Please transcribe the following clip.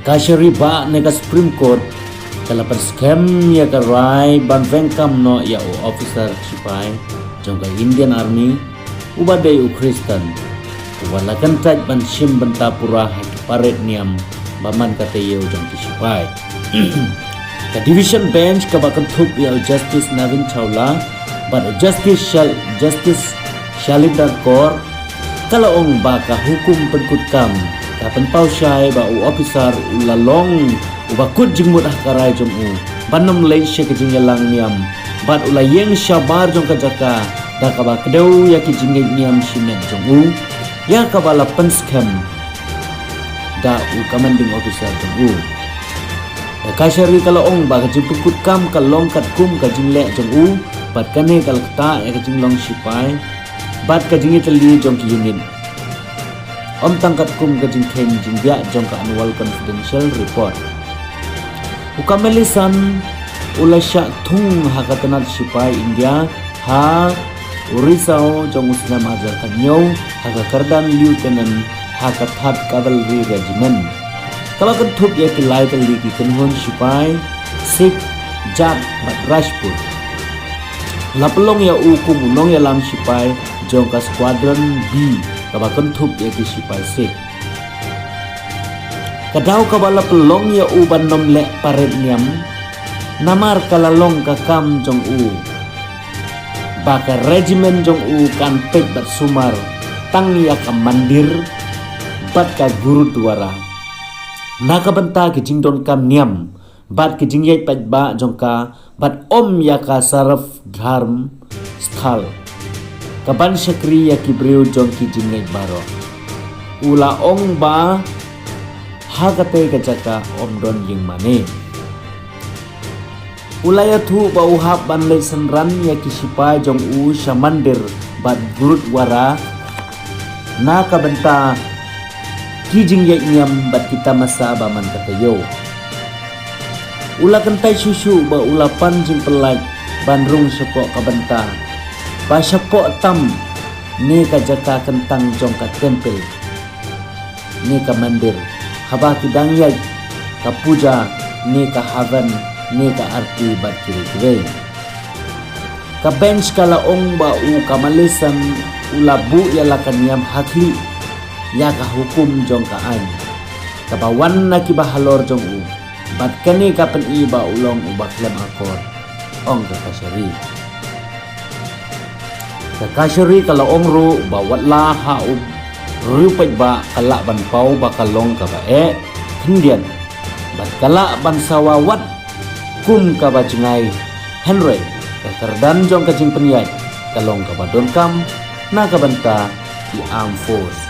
Kashari ba nega Supreme Court kalapan scam ya karai ban vengkam no ya o officer sipai jong ka Indian Army ubadai u Kristen walakan taj ban sim bentapura paret niam baman kata yeu jong ki sipai ka division bench ka bakan thup ya Justice Navin Chawla but Justice Shalindar Kaur kalau ong baka hukum penkut-kam kapan pau syai ba u officer ulalong ubakut jingmut karai jong u banam lei she ke jingyalang niam bat ulayeng syabar jong kajaka da ka ba kedau ya ki jingai niam simet jong u ya ka bala penskam da u commanding officer jong u da kashari kalau ong ba ka jipukut kam kalong kat kum ka jingle jong u bat kane kal kata ya ka jinglong sipai bat ka jingi teli jong ki unit om tangkat kum ka jingkhen jingga jong ka annual confidential report ukamelisan ulasya thung hakatanat sipai India ha urisao jong usna mazar kanyo hakakardan lieutenant hakathat cavalry regiment kalau kentup ya kilai tali ki kenhon sipai Sikh Jat bat Rajput lapelong ya ukum unong ya lam sipai jong ka squadron B kaba kentup ya ki sipai Sikh kadau kabala pelong ya uban nom le paret niam namar kalalong kakam jong u baka regiment jong u kan pek bat sumar tang ya ka mandir bat ka gurudwara naka benta ki jingdon kam niam bat ki jingyai pat ba jong ka bat om ya ka saraf dharm sthal kaban syakri ya ki breu jong ki jingai baro ula ong ba hakate kajaka omdon ying mane ulaya thu ba uhap ban le sanran ya ki sipai jong u shamandir bat gurudwara na ka benta ki jingai nyam bat kita masa ba man katayo ula kentai susu ba ula panjing pelaj bandrung sepok ka benta ba sepok tam ni ka jaka kentang jong ka tempel ni ka mandir haba kidang yai ka puja ni ka haven ni ka arti bat kiri ka bench kala ong ba u kamalisan ulabu ya lakaniam hakli ya ka hukum jong ka an ka bawan na ki bahalor jong u bat kani ka pen i ba ulong ubak lem akor ong ka kashari kala ong ru ba watla ha u rupet ba kala ban pau ba kalong ka ba kendian bat kala ban sawawat kum ka ba jingai Henry ka kardan jong ka jing penyai kalong ka ba donkam na ka banta di armed force